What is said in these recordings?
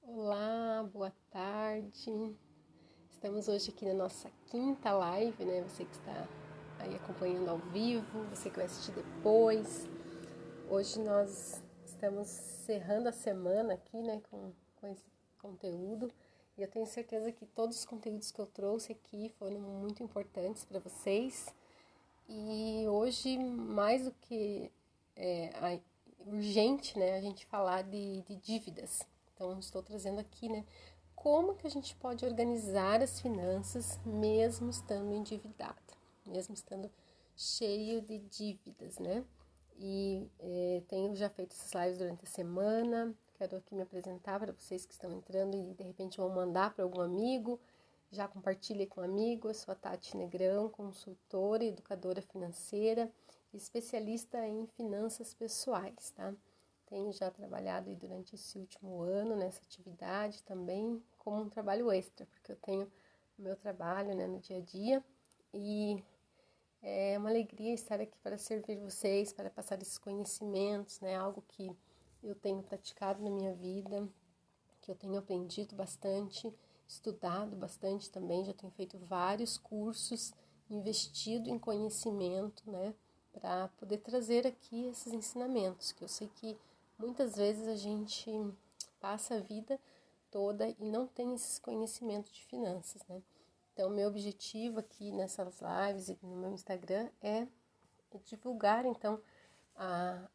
Olá, boa tarde. Estamos hoje aqui na nossa quinta live, né? Você que está aí acompanhando ao vivo, você que vai assistir depois. Hoje nós estamos encerrando a semana aqui, né, com esse conteúdo. E eu tenho certeza que todos os conteúdos que eu trouxe aqui foram muito importantes para vocês. E hoje, mais do que urgente, né, a gente falar de dívidas. Então, estou trazendo aqui, né, como que a gente pode organizar as finanças mesmo estando endividado, mesmo estando cheio de dívidas, né? E tenho já feito essas lives durante a semana. Quero aqui me apresentar para vocês que estão entrando e de repente vão mandar para algum amigo. Já compartilhe com um amigo. Eu sou a Tati Negrão, consultora e educadora financeira, especialista em finanças pessoais, tá? Tenho já trabalhado aí durante esse último ano nessa atividade também como um trabalho extra, porque eu tenho o meu trabalho, né, no dia a dia, e é uma alegria estar aqui para servir vocês, para passar esses conhecimentos, né, algo que eu tenho praticado na minha vida, que eu tenho aprendido bastante, estudado bastante também, já tenho feito vários cursos, investido em conhecimento, né, para poder trazer aqui esses ensinamentos, que eu sei que muitas vezes a gente passa a vida toda e não tem esse conhecimento de finanças, né? Então, meu objetivo aqui nessas lives e no meu Instagram é divulgar, então, a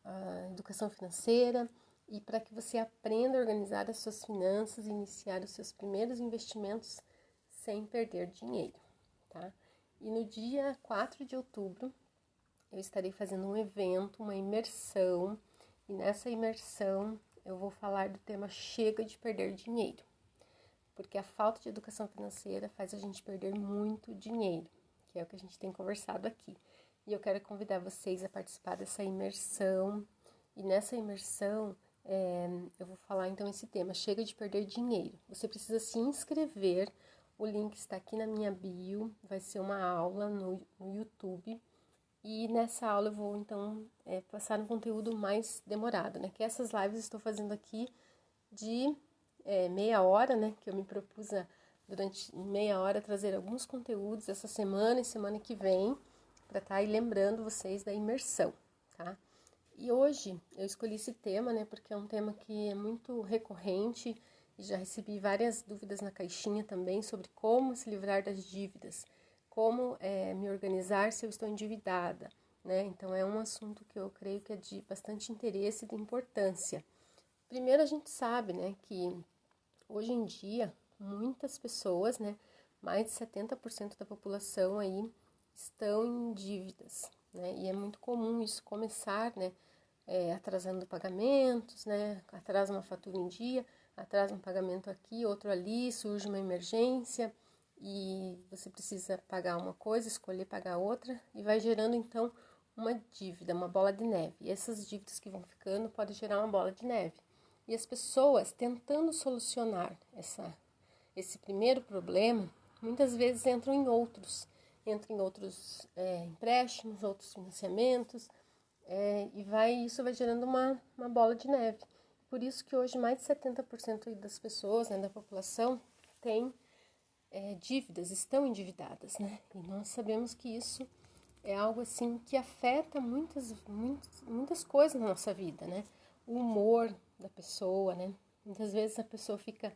educação financeira e para que você aprenda a organizar as suas finanças e iniciar os seus primeiros investimentos sem perder dinheiro, tá? E no dia 4 de outubro, eu estarei fazendo um evento, uma imersão, e nessa imersão eu vou falar do tema Chega de Perder Dinheiro, porque a falta de educação financeira faz a gente perder muito dinheiro, que é o que a gente tem conversado aqui. E eu quero convidar vocês a participar dessa imersão, e nessa imersão eu vou falar então esse tema, Chega de Perder Dinheiro. Você precisa se inscrever, o link está aqui na minha bio, vai ser uma aula no YouTube. E nessa aula eu vou, então, passar um conteúdo mais demorado, né? Que essas lives eu estou fazendo aqui de meia hora, né? Que eu me propus durante meia hora trazer alguns conteúdos essa semana e semana que vem, para estar aí lembrando vocês da imersão, tá? E hoje eu escolhi esse tema, né? Porque é um tema que é muito recorrente e já recebi várias dúvidas na caixinha também sobre como se livrar das dívidas. Como me organizar se eu estou endividada, né? Então, é um assunto que eu creio que é de bastante interesse e de importância. Primeiro, a gente sabe, né, que hoje em dia, muitas pessoas, né, mais de 70% da população aí estão em dívidas, né? E é muito comum isso começar, né, atrasando pagamentos, né? Atrasa uma fatura em dia, atrasa um pagamento aqui, outro ali, surge uma emergência e você precisa pagar uma coisa, escolher pagar outra e vai gerando então uma dívida, uma bola de neve. E essas dívidas que vão ficando podem gerar uma bola de neve. E as pessoas tentando solucionar esse primeiro problema, muitas vezes entram em outros empréstimos, outros financiamentos, isso vai gerando uma bola de neve. Por isso que hoje mais de 70% das pessoas, né, da população tem dívidas, estão endividadas, né? E nós sabemos que isso é algo assim que afeta muitas coisas na nossa vida, né? O humor da pessoa, né? Muitas vezes a pessoa fica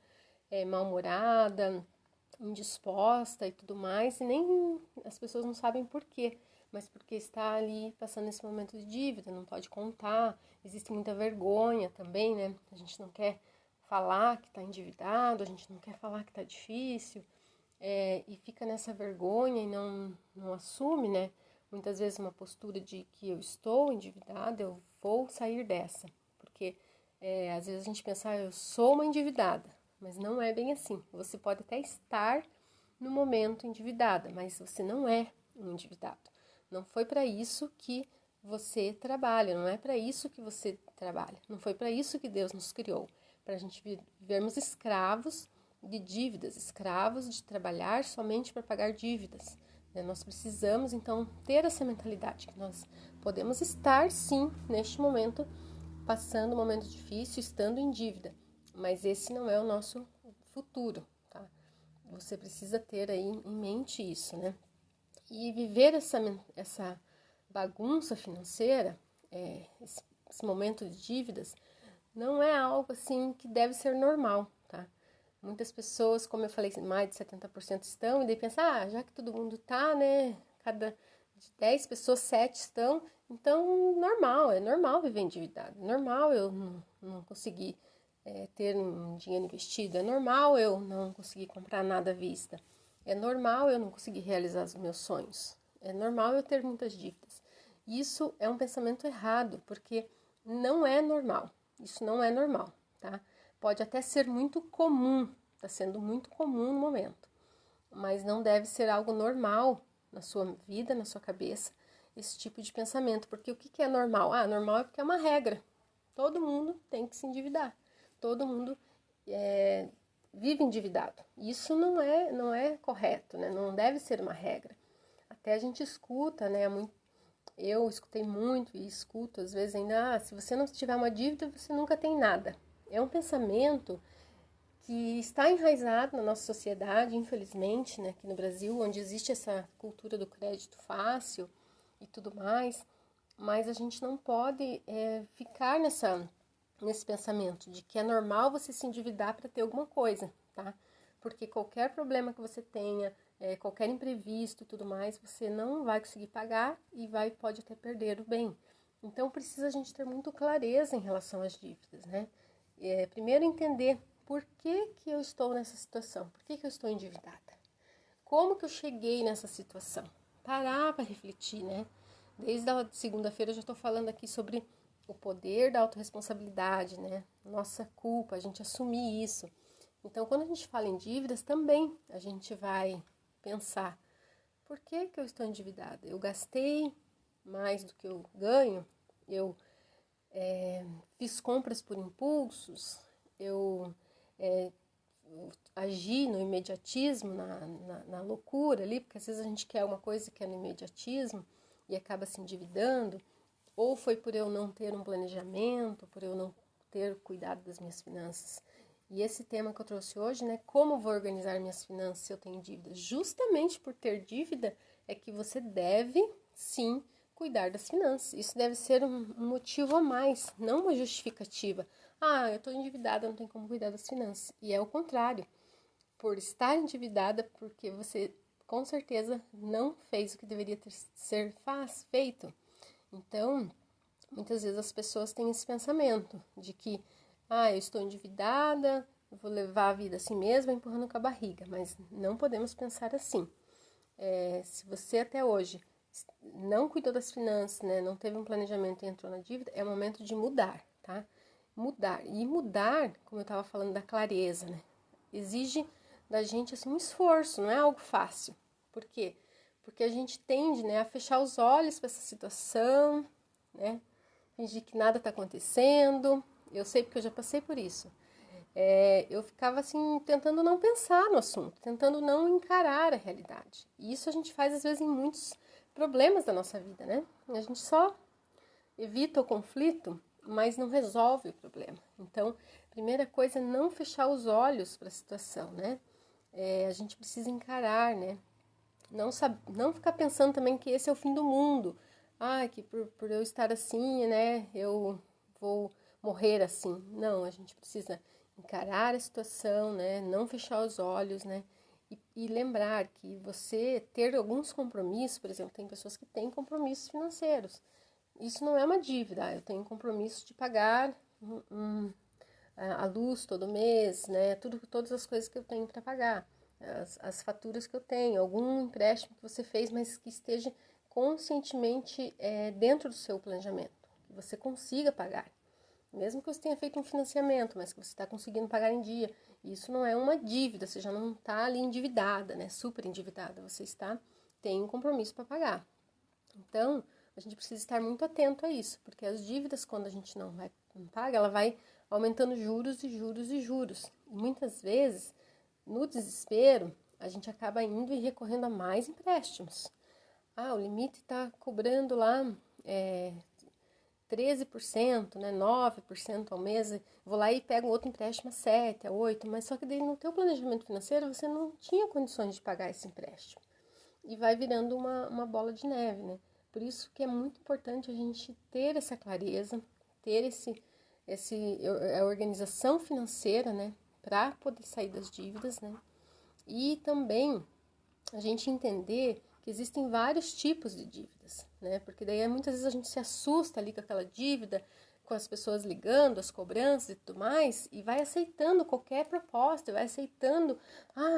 mal-humorada, indisposta e tudo mais, e nem as pessoas não sabem por quê, mas porque está ali passando esse momento de dívida, não pode contar, existe muita vergonha também, né? A gente não quer falar que está endividado, a gente não quer falar que está difícil, e fica nessa vergonha e não assume, né? Muitas vezes uma postura de que eu estou endividada, eu vou sair dessa. Porque às vezes a gente pensa, eu sou uma endividada, mas não é bem assim. Você pode até estar no momento endividada, mas você não é um endividado. Não foi para isso que você trabalha, não é para isso que você trabalha. Não foi para isso que Deus nos criou, para a gente vivermos escravos de dívidas, escravos de trabalhar somente para pagar dívidas. Nós precisamos, então, ter essa mentalidade, que nós podemos estar, sim, neste momento, passando um momento difícil, estando em dívida, mas esse não é o nosso futuro, tá? Você precisa ter aí em mente isso, né? E viver essa bagunça financeira, esse momento de dívidas, não é algo assim que deve ser normal, tá? Muitas pessoas, como eu falei, mais de 70% estão, e daí pensam, já que todo mundo tá, né? Cada de 10 pessoas, 7 estão, então é normal viver endividado, é normal eu não conseguir ter um dinheiro investido, é normal eu não conseguir comprar nada à vista, é normal eu não conseguir realizar os meus sonhos, é normal eu ter muitas dívidas. Isso é um pensamento errado, porque não é normal, isso não é normal, tá? Pode até ser muito comum, está sendo muito comum no momento, mas não deve ser algo normal na sua vida, na sua cabeça, esse tipo de pensamento, porque o que é normal? Normal é porque é uma regra, todo mundo tem que se endividar, todo mundo vive endividado, isso não é correto, né? Não deve ser uma regra, até a gente escuta, né, eu escutei muito e escuto às vezes ainda, se você não tiver uma dívida, você nunca tem nada. É um pensamento que está enraizado na nossa sociedade, infelizmente, né, aqui no Brasil, onde existe essa cultura do crédito fácil e tudo mais, mas a gente não pode ficar nesse pensamento de que é normal você se endividar para ter alguma coisa, tá? Porque qualquer problema que você tenha, qualquer imprevisto e tudo mais, você não vai conseguir pagar e pode até perder o bem. Então precisa a gente ter muito clareza em relação às dívidas, né? Primeiro entender por que eu estou nessa situação, por que eu estou endividada, como que eu cheguei nessa situação, parar para refletir, né? Desde a segunda-feira eu já estou falando aqui sobre o poder da autorresponsabilidade, né? Nossa culpa, a gente assumir isso. Então, quando a gente fala em dívidas, também a gente vai pensar, por que eu estou endividada? Eu gastei mais do que eu ganho? Eu fiz compras por impulsos? Eu agi no imediatismo, na loucura ali, porque às vezes a gente quer uma coisa que é no imediatismo e acaba se endividando, ou foi por eu não ter um planejamento, por eu não ter cuidado das minhas finanças. E esse tema que eu trouxe hoje, né, como vou organizar minhas finanças se eu tenho dívida? Justamente por ter dívida é que você deve, sim, cuidar das finanças. Isso deve ser um motivo a mais, não uma justificativa. Eu estou endividada, não tenho como cuidar das finanças. E é o contrário. Por estar endividada, porque você com certeza não fez o que deveria ser feito. Então, muitas vezes as pessoas têm esse pensamento de que, eu estou endividada, eu vou levar a vida assim mesmo, empurrando com a barriga. Mas não podemos pensar assim. Se você até hoje não cuidou das finanças, né, não teve um planejamento e entrou na dívida, é o momento de mudar, tá? Mudar. E mudar, como eu estava falando da clareza, né, exige da gente assim, um esforço, não é algo fácil. Por quê? Porque a gente tende, né, a fechar os olhos para essa situação, né, fingir que nada está acontecendo. Eu sei porque eu já passei por isso. Eu ficava assim, tentando não pensar no assunto, tentando não encarar a realidade. E isso a gente faz às vezes em muitos problemas da nossa vida, né? A gente só evita o conflito, mas não resolve o problema. Então, primeira coisa é não fechar os olhos para a situação, né? A gente precisa encarar, né? Não ficar pensando também que esse é o fim do mundo. Que por eu estar assim, né, eu vou morrer assim. Não, a gente precisa encarar a situação, né, não fechar os olhos, né, e lembrar que você ter alguns compromissos, por exemplo, tem pessoas que têm compromissos financeiros. Isso não é uma dívida. Eu tenho compromisso de pagar a luz todo mês, né, todas as coisas que eu tenho para pagar. As faturas que eu tenho, algum empréstimo que você fez, mas que esteja conscientemente dentro do seu planejamento, que você consiga pagar. Mesmo que você tenha feito um financiamento, mas que você está conseguindo pagar em dia. Isso não é uma dívida, você já não está ali endividada, né? Super endividada, você tem um compromisso para pagar. Então, a gente precisa estar muito atento a isso, porque as dívidas, quando a gente não paga, ela vai aumentando juros e juros e juros. E muitas vezes, no desespero, a gente acaba indo e recorrendo a mais empréstimos. O limite está cobrando lá 13%, né, 9% ao mês, vou lá e pego outro empréstimo a 7%, a 8%, mas só que daí no teu planejamento financeiro você não tinha condições de pagar esse empréstimo. E vai virando uma bola de neve, né? Por isso que é muito importante a gente ter essa clareza, ter a organização financeira, né, para poder sair das dívidas, né? E também a gente entender que existem vários tipos de dívidas, né? Porque daí muitas vezes a gente se assusta ali com aquela dívida, com as pessoas ligando, as cobranças e tudo mais, e vai aceitando qualquer proposta, vai aceitando,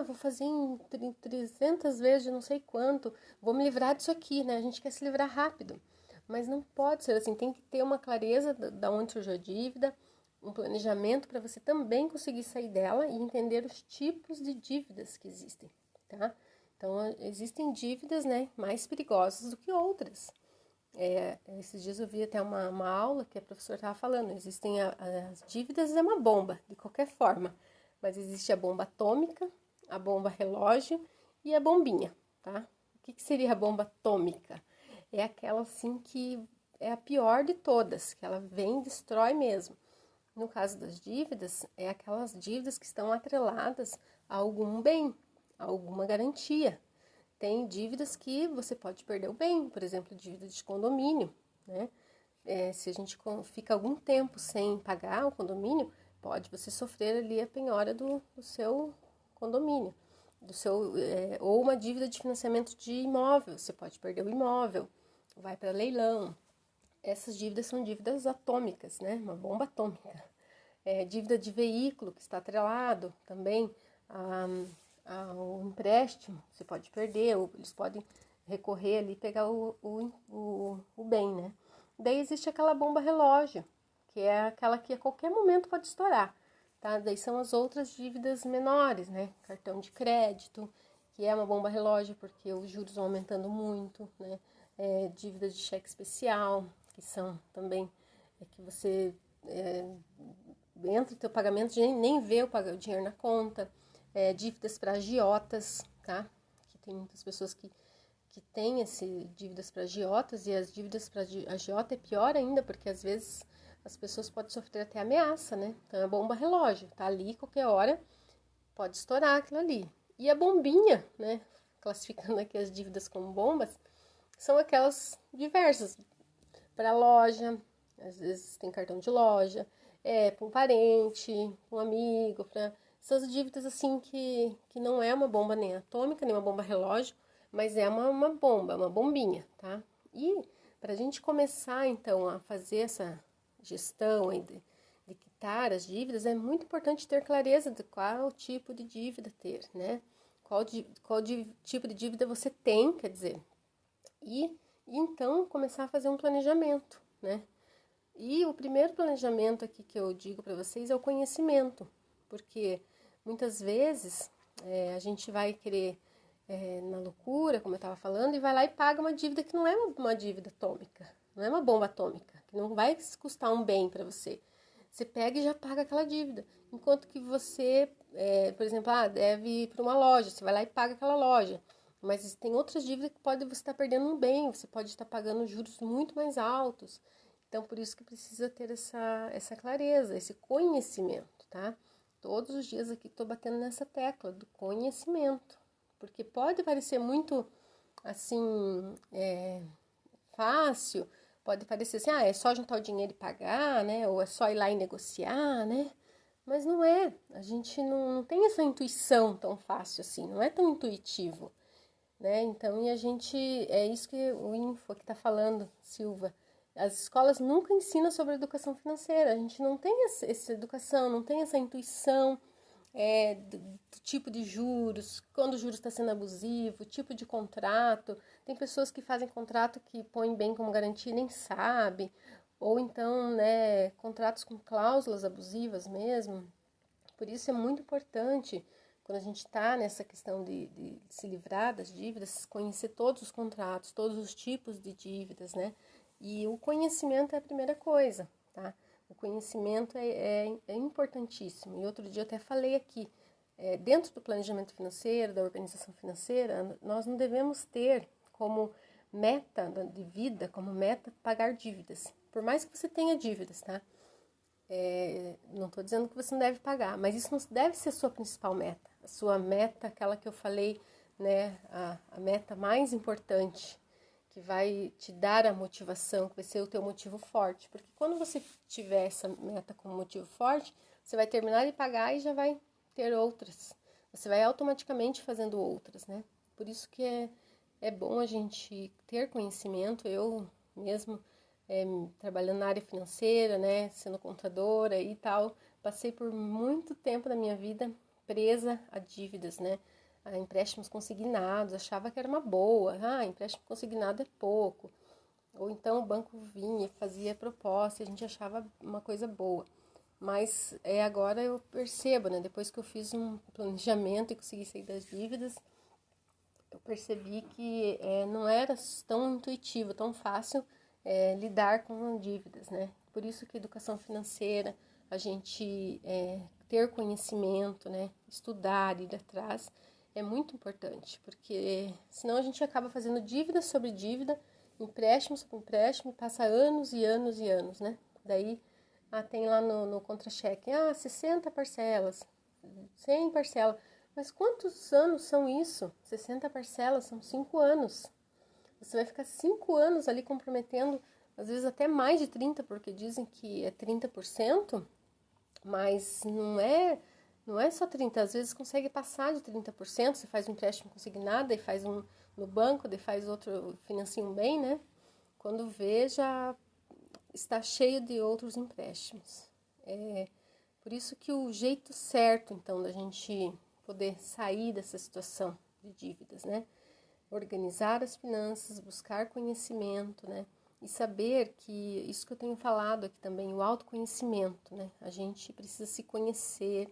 vou fazer em 300 vezes de não sei quanto, vou me livrar disso aqui, né? A gente quer se livrar rápido, mas não pode ser assim, tem que ter uma clareza da onde surgiu a dívida, um planejamento para você também conseguir sair dela e entender os tipos de dívidas que existem, tá? Então, existem dívidas, né, mais perigosas do que outras. Esses dias eu vi até uma aula que a professora estava falando, existem as dívidas, é uma bomba, de qualquer forma, mas existe a bomba atômica, a bomba relógio e a bombinha, tá? O que seria a bomba atômica? É aquela, assim, que é a pior de todas, que ela vem e destrói mesmo. No caso das dívidas, é aquelas dívidas que estão atreladas a algum bem, a alguma garantia. Tem dívidas que você pode perder o bem, por exemplo, dívida de condomínio, né? Se a gente fica algum tempo sem pagar o condomínio, pode você sofrer ali a penhora do seu condomínio, ou uma dívida de financiamento de imóvel, você pode perder o imóvel, vai para leilão. Essas dívidas são dívidas atômicas, né? Uma bomba atômica. Dívida de veículo que está atrelado também ao empréstimo, você pode perder, ou eles podem recorrer ali e pegar o bem, né? Daí existe aquela bomba relógio, que é aquela que a qualquer momento pode estourar, tá? Daí são as outras dívidas menores, né? Cartão de crédito, que é uma bomba relógio porque os juros vão aumentando muito, né? Dívidas de cheque especial, que são também que você entra o teu pagamento e nem vê o dinheiro na conta. Dívidas para agiotas, tá? Que tem muitas pessoas que têm dívidas para agiotas, e as dívidas para agiota é pior ainda, porque às vezes as pessoas podem sofrer até ameaça, né? Então é bomba relógio, tá ali qualquer hora, pode estourar aquilo ali. E a bombinha, né? Classificando aqui as dívidas como bombas, são aquelas diversas, para loja, às vezes tem cartão de loja, para um parente, um amigo, para essas dívidas assim que não é uma bomba nem atômica, nem uma bomba relógio, mas é uma bomba, uma bombinha, tá? E para a gente começar então a fazer essa gestão aí de quitar as dívidas, é muito importante ter clareza de qual tipo de dívida ter, né? Qual tipo de dívida você tem, quer dizer, e então começar a fazer um planejamento, né? E o primeiro planejamento aqui que eu digo para vocês é o conhecimento, porque muitas vezes a gente vai querer na loucura, como eu estava falando, e vai lá e paga uma dívida que não é uma dívida atômica, não é uma bomba atômica, que não vai custar um bem para você. Você pega e já paga aquela dívida, enquanto que você, por exemplo, deve ir para uma loja, você vai lá e paga aquela loja. Mas tem outras dívidas que você estar perdendo um bem, você pode estar pagando juros muito mais altos. Então, por isso que precisa ter essa clareza, esse conhecimento, tá? Todos os dias aqui estou batendo nessa tecla do conhecimento. Porque pode parecer muito, assim, fácil, pode parecer assim, é só juntar o dinheiro e pagar, né? Ou é só ir lá e negociar, né? Mas não é, a gente não tem essa intuição tão fácil assim, não é tão intuitivo, né? Então, é isso que o Info aqui está falando, Silva. As escolas nunca ensinam sobre educação financeira, a gente não tem essa educação, não tem essa intuição do tipo de juros, quando o juros está sendo abusivo, tipo de contrato. Tem pessoas que fazem contrato que põem bem como garantia e nem sabe, ou então, né, contratos com cláusulas abusivas mesmo. Por isso é muito importante, quando a gente está nessa questão de se livrar das dívidas, conhecer todos os contratos, todos os tipos de dívidas, né? E o conhecimento é a primeira coisa, tá? O conhecimento é importantíssimo. E outro dia eu até falei aqui, dentro do planejamento financeiro, da organização financeira, nós não devemos ter como meta de vida, como meta pagar dívidas. por mais que você tenha dívidas, tá? Não estou dizendo que você não deve pagar, mas isso não deve ser a sua principal meta. A sua meta, aquela que eu falei, né, a meta mais importante, que vai te dar a motivação, que vai ser o teu motivo forte. Porque quando você tiver essa meta como motivo forte, você vai terminar de pagar e já vai ter outras. Você vai automaticamente fazendo outras, né? Por isso que é bom a gente ter conhecimento. Eu mesmo, trabalhando na área financeira, né, sendo contadora e tal, passei por muito tempo da minha vida presa a dívidas, né? A empréstimos consignados, achava que era uma boa. Empréstimo consignado é pouco. Ou então o banco vinha e fazia proposta, a gente achava uma coisa boa. Mas agora eu percebo, né? Depois que eu fiz um planejamento e consegui sair das dívidas, eu percebi que não era tão intuitivo, tão fácil lidar com dívidas, né? Por isso que educação financeira, a gente ter conhecimento, né? Estudar, ir atrás, é muito importante, porque senão a gente acaba fazendo dívida sobre dívida, empréstimo sobre empréstimo, passa anos e anos e anos, né? Daí tem lá no contra-cheque, 60 parcelas, 100 parcelas. Mas quantos anos são isso? 60 parcelas são 5 anos. Você vai ficar 5 anos ali comprometendo, às vezes até mais de 30, porque dizem que é 30%, mas não é só 30, às vezes consegue passar de 30%, você faz um empréstimo consignado e faz um no banco, daí faz outro, financia um bem, né? Quando vê, já está cheio de outros empréstimos. Por isso que o jeito certo, então, da gente poder sair dessa situação de dívidas, né? Organizar as finanças, buscar conhecimento, né? E saber que, isso que eu tenho falado aqui também, o autoconhecimento, né? A gente precisa se conhecer,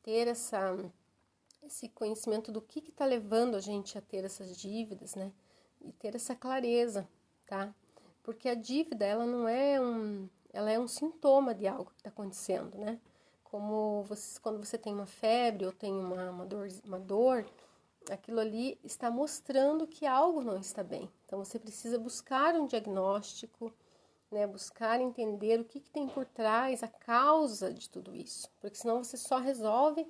ter esse conhecimento do que está levando a gente a ter essas dívidas, né? E ter essa clareza, tá? Porque a dívida, ela não é ela é um sintoma de algo que está acontecendo, né? Como quando você tem uma febre ou tem uma dor, aquilo ali está mostrando que algo não está bem. Então, você precisa buscar um diagnóstico, né? Buscar entender o que tem por trás, a causa de tudo isso. Porque senão você só resolve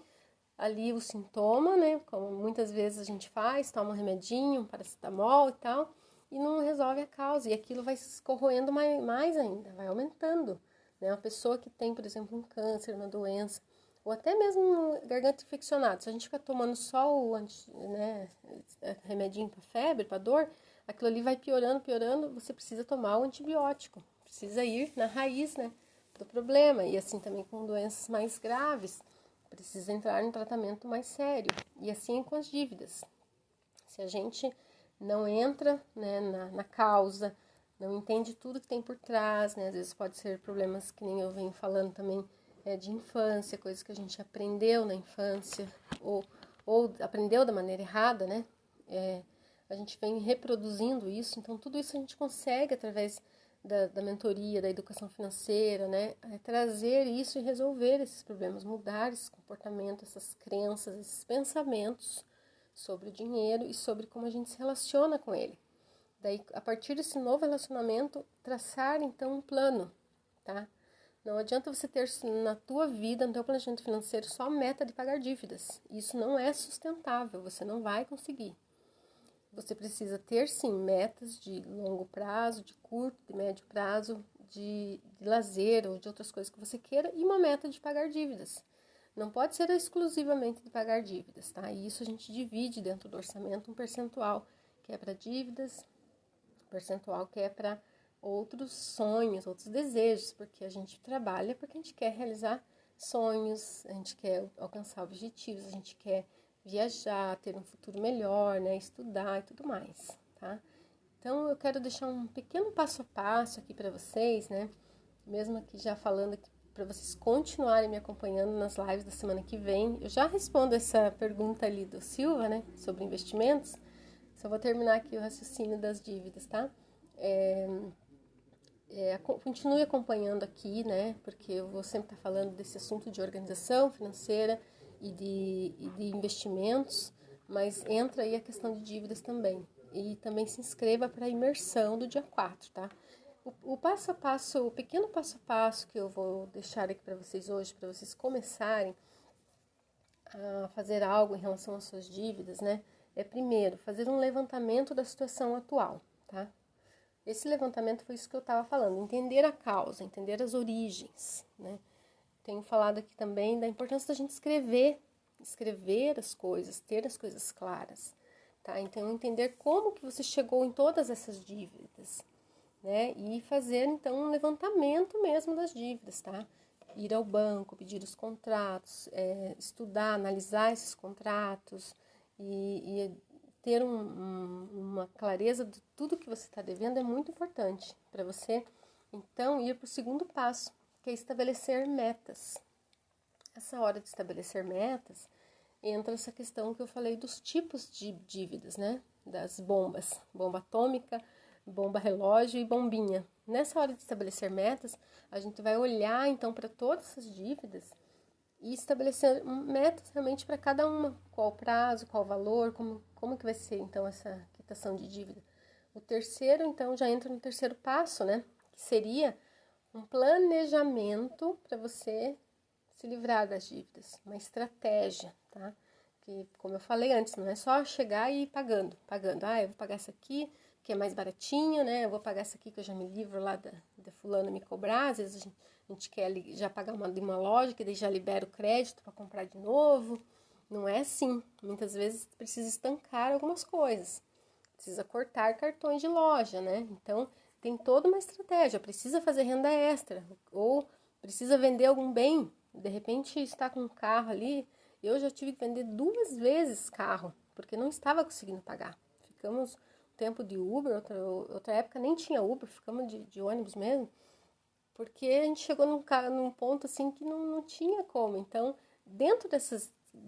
ali o sintoma, né? Como muitas vezes a gente faz, toma um remedinho, um paracetamol e tal, e não resolve a causa. E aquilo vai se corroendo mais ainda, vai aumentando. Né? Uma pessoa que tem, por exemplo, um câncer, uma doença, ou até mesmo garganta infeccionada, se a gente ficar tomando só o remedinho para febre, para dor, aquilo ali vai piorando, você precisa tomar o antibiótico, precisa ir na raiz, né, do problema. E assim também com doenças mais graves, precisa entrar em tratamento mais sério. E assim com as dívidas. Se a gente não entra, né, na causa, não entende tudo que tem por trás, né, às vezes pode ser problemas que nem eu venho falando também, de infância, coisas que a gente aprendeu na infância, ou aprendeu da maneira errada, né, a gente vem reproduzindo isso. Então tudo isso a gente consegue através da mentoria, da educação financeira, né, trazer isso e resolver esses problemas, mudar esse comportamento, essas crenças, esses pensamentos sobre o dinheiro e sobre como a gente se relaciona com ele. Daí, a partir desse novo relacionamento, traçar então um plano, tá? Não adianta você ter na tua vida, no teu planejamento financeiro, só a meta de pagar dívidas. Isso não é sustentável, você não vai conseguir. Você precisa ter, sim, metas de longo prazo, de curto, de médio prazo, de lazer ou de outras coisas que você queira, e uma meta de pagar dívidas. Não pode ser exclusivamente de pagar dívidas, tá? E isso a gente divide dentro do orçamento um percentual que é para dívidas, um percentual que é para outros sonhos, outros desejos, porque a gente trabalha porque a gente quer realizar sonhos, a gente quer alcançar objetivos, a gente quer viajar, ter um futuro melhor, né, estudar e tudo mais, tá? Então, eu quero deixar um pequeno passo a passo aqui para vocês, né, mesmo aqui já falando aqui para vocês continuarem me acompanhando nas lives da semana que vem. Eu já respondo essa pergunta ali do Silva, né, sobre investimentos, só vou terminar aqui o raciocínio das dívidas, tá? Continue acompanhando aqui, né, porque eu vou sempre estar falando desse assunto de organização financeira e de investimentos, mas entra aí a questão de dívidas também. E também se inscreva para a imersão do dia 4, tá? O passo a passo, o pequeno passo a passo que eu vou deixar aqui para vocês hoje, para vocês começarem a fazer algo em relação às suas dívidas, né? É primeiro fazer um levantamento da situação atual, tá? Esse levantamento foi isso que eu estava falando, entender a causa, entender as origens, né? Tenho falado aqui também da importância da gente escrever as coisas, ter as coisas claras, tá? Então, entender como que você chegou em todas essas dívidas, né? E fazer, então, um levantamento mesmo das dívidas, tá? Ir ao banco, pedir os contratos, estudar, analisar esses contratos e ter uma clareza de tudo que você está devendo é muito importante para você, então, ir para o segundo passo, que é estabelecer metas. Essa hora de estabelecer metas, entra essa questão que eu falei dos tipos de dívidas, né? Das bombas, bomba atômica, bomba relógio e bombinha. Nessa hora de estabelecer metas, a gente vai olhar então para todas essas dívidas e estabelecer metas realmente para cada uma. Qual o prazo, qual o valor, como que vai ser então essa quitação de dívida. O terceiro, então, já entra no terceiro passo, né? Que seria um planejamento para você se livrar das dívidas, uma estratégia, tá? Que, como eu falei antes, não é só chegar e ir pagando. Ah, eu vou pagar essa aqui, que é mais baratinho, né? Eu vou pagar essa aqui que eu já me livro lá da fulana me cobrar. Às vezes a gente quer já pagar de uma loja, que daí já libera o crédito para comprar de novo. Não é assim. Muitas vezes precisa estancar algumas coisas. Precisa cortar cartões de loja, né? Então, tem toda uma estratégia. Precisa fazer renda extra ou precisa vender algum bem. De repente, está com um carro ali. Eu já tive que vender 2 vezes carro, porque não estava conseguindo pagar. Ficamos um tempo de Uber, outra época nem tinha Uber, ficamos de ônibus mesmo, porque a gente chegou num ponto assim que não tinha como. Então, dentro dessa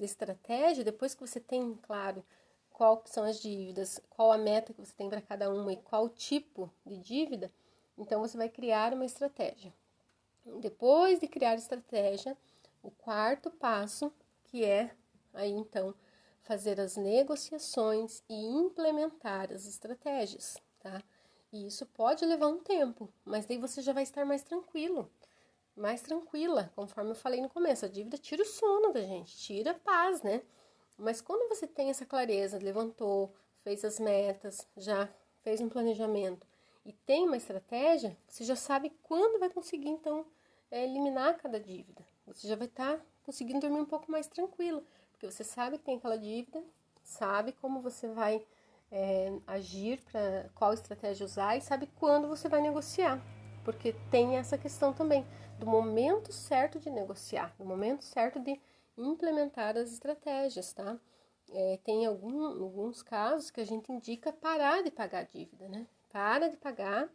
estratégia, depois que você tem, claro, qual são as dívidas, qual a meta que você tem para cada uma e qual tipo de dívida, então você vai criar uma estratégia. Depois de criar a estratégia, o quarto passo, que é aí então fazer as negociações e implementar as estratégias, tá? E isso pode levar um tempo, mas daí você já vai estar mais tranquilo, mais tranquila, conforme eu falei no começo. A dívida tira o sono da gente, tira a paz, né? Mas quando você tem essa clareza, levantou, fez as metas, já fez um planejamento e tem uma estratégia, você já sabe quando vai conseguir, então, eliminar cada dívida. Você já vai estar conseguindo dormir um pouco mais tranquilo, porque você sabe que tem aquela dívida, sabe como você vai agir, para qual estratégia usar e sabe quando você vai negociar. Porque tem essa questão também do momento certo de negociar, do momento certo de implementar as estratégias, tá? Tem alguns casos que a gente indica parar de pagar a dívida, né? Para de pagar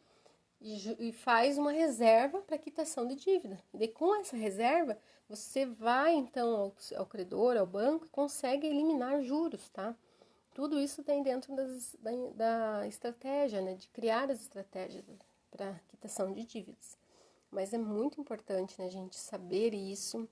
e faz uma reserva para quitação de dívida. E com essa reserva, você vai então ao credor, ao banco e consegue eliminar juros, tá? Tudo isso tem dentro da estratégia, né? De criar as estratégias para quitação de dívidas. Mas é muito importante, né, gente, saber isso,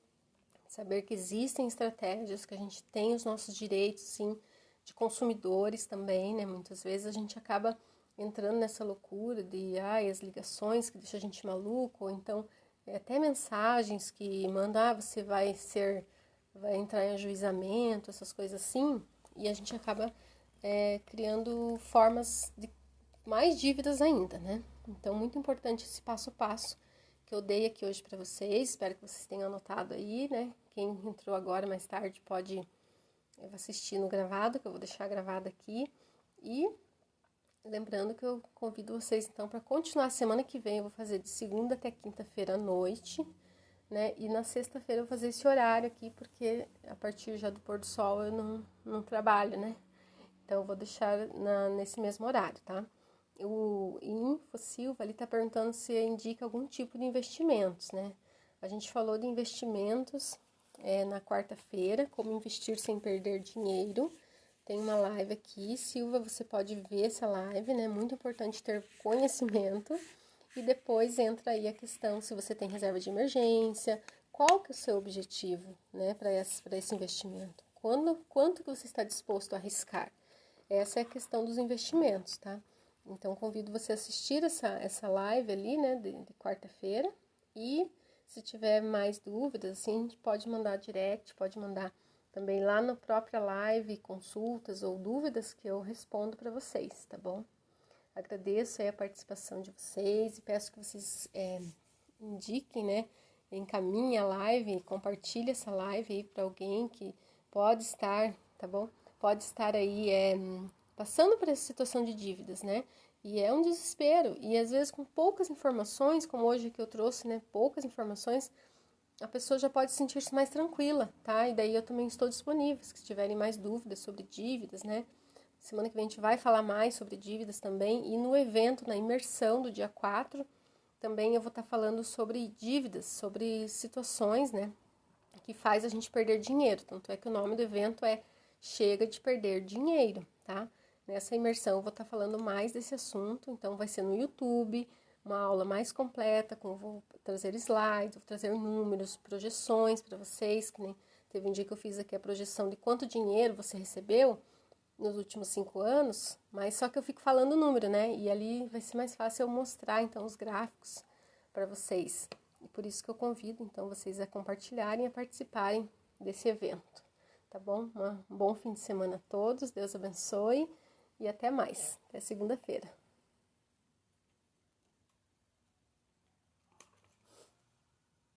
saber que existem estratégias, que a gente tem os nossos direitos, sim, de consumidores também, né? Muitas vezes a gente acaba entrando nessa loucura de as ligações que deixam a gente maluco, ou então até mensagens que mandam, você vai entrar em ajuizamento, essas coisas assim, e a gente acaba criando formas de mais dívidas ainda, né? Então, muito importante esse passo a passo que eu dei aqui hoje para vocês. Espero que vocês tenham anotado aí, né? Quem entrou agora mais tarde pode assistir no gravado, que eu vou deixar gravado aqui. E lembrando que eu convido vocês, então, para continuar a semana que vem. Eu vou fazer de segunda até quinta-feira à noite, né? E na sexta-feira eu vou fazer esse horário aqui, porque a partir já do pôr do sol eu não trabalho, né? Então, eu vou deixar nesse mesmo horário, tá? O Info Silva ali está perguntando se indica algum tipo de investimentos, né? A gente falou de investimentos na quarta-feira, como investir sem perder dinheiro. Tem uma live aqui, Silva, você pode ver essa live, né? Muito importante ter conhecimento. E depois entra aí a questão se você tem reserva de emergência, qual que é o seu objetivo, né, para esse investimento? Quanto que você está disposto a arriscar? Essa é a questão dos investimentos, tá? Então, convido você a assistir essa live ali, né, de quarta-feira. E se tiver mais dúvidas, assim, pode mandar direct, pode mandar também lá na própria live, consultas ou dúvidas que eu respondo para vocês, tá bom? Agradeço aí a participação de vocês e peço que vocês indiquem, né, encaminhem a live, compartilhe essa live aí para alguém que pode estar, tá bom? Pode estar aí passando por essa situação de dívidas, né? E é um desespero. E às vezes com poucas informações, como hoje que eu trouxe, né? Poucas informações, a pessoa já pode sentir-se mais tranquila, tá? E daí eu também estou disponível, se tiverem mais dúvidas sobre dívidas, né? Semana que vem a gente vai falar mais sobre dívidas também. E no evento, na imersão do dia 4, também eu vou estar falando sobre dívidas, sobre situações, né? Que faz a gente perder dinheiro. Tanto é que o nome do evento é Chega de Perder Dinheiro, tá? Nessa imersão eu vou estar falando mais desse assunto, então vai ser no YouTube, uma aula mais completa, vou trazer slides, vou trazer números, projeções para vocês, que nem teve um dia que eu fiz aqui a projeção de quanto dinheiro você recebeu nos últimos 5 anos, mas só que eu fico falando o número, né? E ali vai ser mais fácil eu mostrar, então, os gráficos para vocês. E por isso que eu convido, então, vocês a compartilharem e a participarem desse evento, tá bom? Um bom fim de semana a todos, Deus abençoe e até mais, até segunda-feira.